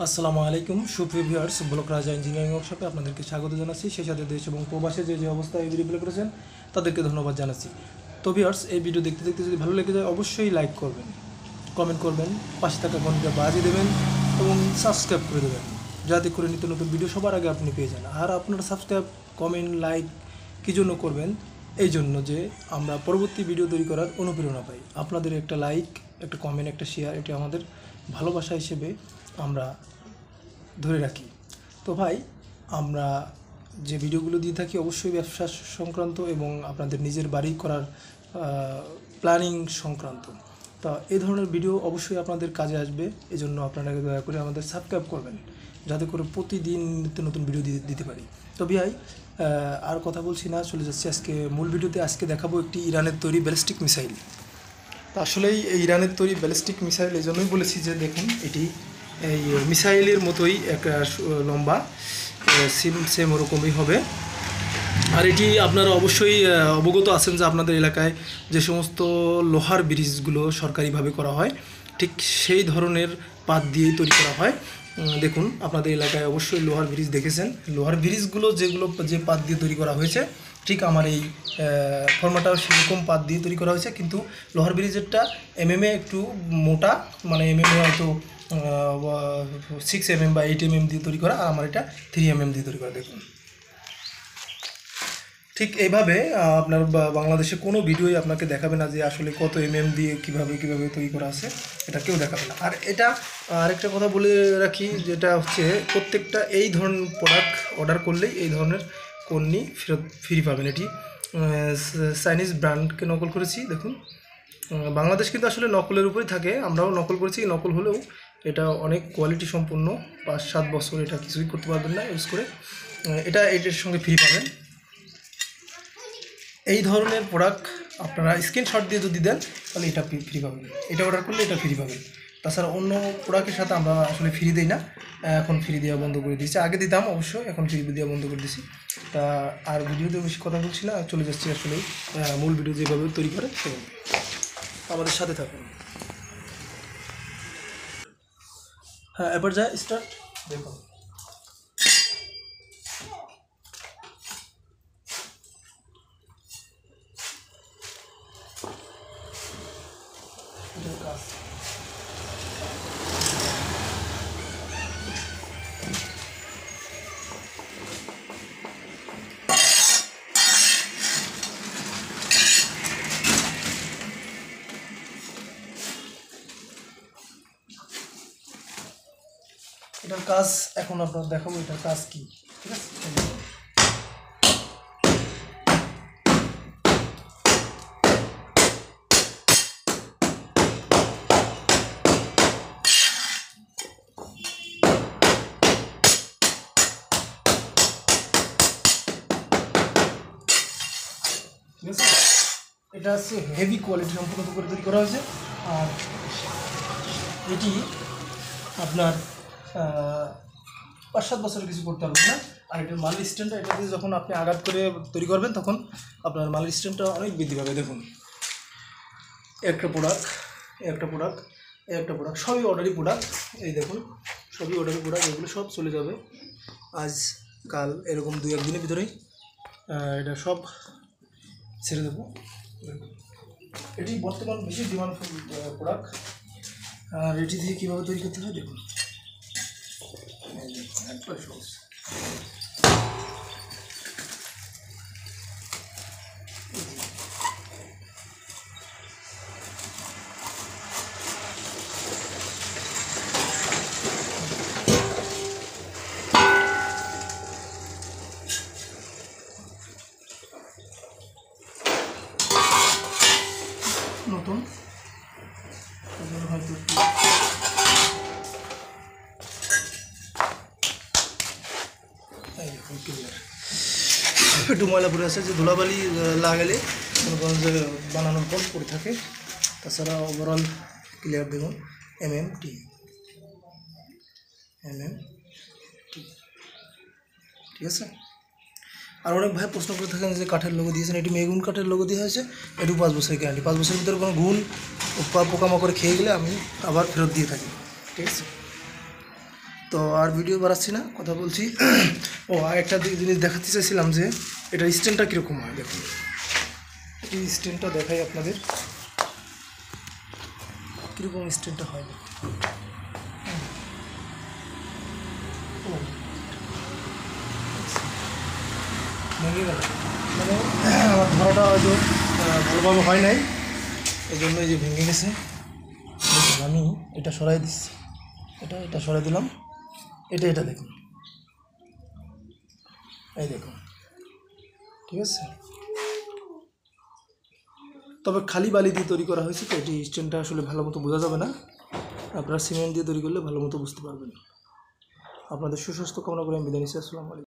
আসসালামু আলাইকুম সুপ্রিয় ভিউয়ার্স, ব্লক রাজা ইঞ্জিনিয়ারিং ওয়ার্কশপে আপনাদেরকে স্বাগত জানাচ্ছি। সেই সাথে দেশ এবং প্রবাসে যে অবস্থায় এই ভিডিও প্লে করেছেন তাদেরকে ধন্যবাদ জানাচ্ছি। তো ভিউয়ার্স, এই ভিডিও দেখতে দেখতে যদি ভালো লেগে যায় অবশ্যই লাইক করবেন, কমেন্ট করবেন, পাশে থাকা ঘন্টা বাজিয়ে দেবেন এবং সাবস্ক্রাইব করে দেবেন, যাতে করে নিত্য নতুন ভিডিও সবার আগে আপনি পেয়ে যান। আর আপনারা সাবস্ক্রাইব, কমেন্ট, লাইক কী জন্য করবেন? এই জন্য যে আমরা পরবর্তী ভিডিও তৈরি করার অনুপ্রেরণা পাই। আপনাদের একটা লাইক, একটা কমেন্ট, একটা শেয়ার, এটা আমাদের ভালোবাসা হিসেবে আমরা ধরে রাখি। তো ভাই, আমরা যে ভিডিওগুলো দিয়ে থাকি অবশ্যই ব্যবসা সংক্রান্ত এবং আপনাদের নিজের বাড়ি করার প্ল্যানিং সংক্রান্ত। তা এই ধরনের ভিডিও অবশ্যই আপনাদের কাজে আসবে। এজন্য আপনারা দয়া করে আমাদের সাবস্ক্রাইব করবেন, যাতে করে প্রতিদিন নিত্য নতুন ভিডিও দিতে পারি। তো ভাই, আর কথা বলছি না, চলে যাচ্ছি আজকে মূল ভিডিওতে। আজকে দেখাবো একটি ইরানের তৈরি ব্যালিস্টিক মিসাইল। তা আসলেই এই ইরানের তৈরি ব্যালিস্টিক মিসাইল এই জন্যই বলেছি যে দেখুন, এটি এই মিসাইলের মতোই একটা লম্বা, সেম ওরকমই হবে। আর এটি আপনারা অবশ্যই অবগত আছেন যে আপনাদের এলাকায় যে সমস্ত লোহার ব্রিজগুলো সরকারিভাবে করা হয়, ঠিক সেই ধরনের পাত দিয়েই তৈরি করা হয়। দেখুন, আপনাদের এলাকায় অবশ্যই লোহার ব্রিজ দেখেছেন। লোহার ব্রিজগুলো যে পাত দিয়ে তৈরি করা হয়েছে, ঠিক আমার এই ফর্মাটাও সেরকম পাত দিয়ে তৈরি করা হয়েছে, কিন্তু লোহার ব্রিজেরটা এমএমএ একটু মোটা, মানে এমএমএ হয়তো 6 mm বা 8 mm দিয়ে তৈরি করা, আর আমার এটা 3 mm দিয়ে তৈরি করা। দেখুন, ঠিক এইভাবে আপনার বাংলাদেশে কোনো ভিডিওই আপনাকে দেখাবে না যে আসলে কত দিয়ে কিভাবে তৈরি করা আছে, এটা কেউ দেখাবে না। আর এটা আরেকটা কথা বলে রাখি, যেটা হচ্ছে প্রত্যেকটা এই ধরনের প্রোডাক্ট অর্ডার করলেই এই ধরনের কর্নি ফ্রি পাবেন। এটি চাইনিজ ব্র্যান্ডকে নকল করেছি। দেখুন, বাংলাদেশ কিন্তু আসলে নকলের উপরেই থাকে, আমরাও নকল করেছি। নকল হলেও এটা অনেক কোয়ালিটি সম্পন্ন, 5-7 বছর এটা কিছুই করতে পারবেন না ইউজ করে। এটার সঙ্গে ফ্রি পাবেন। এই ধরনের প্রোডাক্ট আপনারা স্ক্রিনশট দিয়ে যদি দেন তাহলে এটা ফ্রি পাবেন। এটা অর্ডার করলে এটা ফ্রি পাবেন। তাছাড়া অন্য প্রোডাক্টের সাথে আমরা আসলে ফ্রি দিই না, এখন ফ্রি দেওয়া বন্ধ করে দিয়েছি। আগে দিতাম অবশ্য, এখন ফ্রি দেওয়া বন্ধ করে দিয়েছি। তা আর ভিডিওতে বেশি কথা বলছি না, চলে যাচ্ছি আসলে মূল ভিডিও যেভাবে তৈরি করে সেভাবে। আমাদের সাথে থাকুন। হ্যাঁ, এবার যা স্টার্ট। দেখুন, কাজ এটার কাজ এখন আপনার দেখাবো, এটার কাজ কি। ঠিক আছে, ঠিক আছে। এটা হচ্ছে হেভি কোয়ালিটি সম্পূর্ণ করে তৈরি করা হয়েছে। আর এটি আপনার 5-7 বছরের কিছু করতে পারবেন না। আর এটার মাল স্ট্যান্ডটা, এটা দিয়ে যখন আপনি আঘাত করে তৈরি করবেন তখন আপনার মাল স্ট্যান্ডটা অনেক বৃদ্ধি পাবে। দেখুন, একটা প্রোডাক্ট, একটা প্রোডাক্ট, একটা প্রোডাক্ট, সবই অর্ডারি প্রোডাক্ট। এই দেখুন, সবই অর্ডারি প্রোডাক্ট। এগুলো সব চলে যাবে আজ কাল, এরকম 2-1 দিনের ভিতরেই এটা সব ছেড়ে দেবো। এটি বর্তমান বেশি ডিমান্ডফুল প্রোডাক্ট। আর এটি দিয়ে কীভাবে তৈরি করতে হয় দেখুন, একবার সহজ। নতুন হয়তো একটু ময়লা পড়ে আছে, যে ধুলাবালি লাগালে মনে করেন যে বানানোর পর পড়ে থাকে। তাছাড়া ওভারঅল ক্লিয়ার দেখুন, MMT ঠিক আছে। আর অনেক ভাই প্রশ্ন করে থাকেন যে কাঠের লোগো দিয়েছেন, এটি মেগুন কাঠের লোগো দেওয়া হয়েছে। এটু 5 বছরের গ্যারান্টি। 5 বছরের ভিতরে কোনো ঘুণ পোকামাকড়ে খেয়ে গেলে আমি আবার ফেরত দিয়ে থাকি। ঠিক আছে। তো আর ভিডিও বাড়াচ্ছি না, কথা বলছি। ও আর একটা জিনিস দেখাতে চাইছিলাম যে এটার স্ট্যান্ডটা কীরকম হয়। দেখুন এই স্ট্যান্ডটা দেখাই আপনাদের, কীরকম স্ট্যান্ডটা হয়। ও ভেঙে গেল, মানে আমার ধরাটা হয়তো ভালোভাবে হয় নাই, এই জন্য এই যে ভেঙে গেছে। দেখুন আমি এটা সরাই দিচ্ছি, এটা সরাই দিলাম, এটা দেখুন, এই দেখুন, ঠিক আছে। তবে খালি বালি দিয়ে তৈরি করা হয়েছে, তো এটি স্ট্যান্ডটা আসলে ভালো মতো বোঝা যাবে না, আপনারা সিমেন্ট দিয়ে তৈরি করলে ভালো মতো বুঝতে পারবেন। আপনাদের সুস্বাস্থ্য কামনা করে আমি বিদায় নিচ্ছি। আসসালামু আলাইকুম।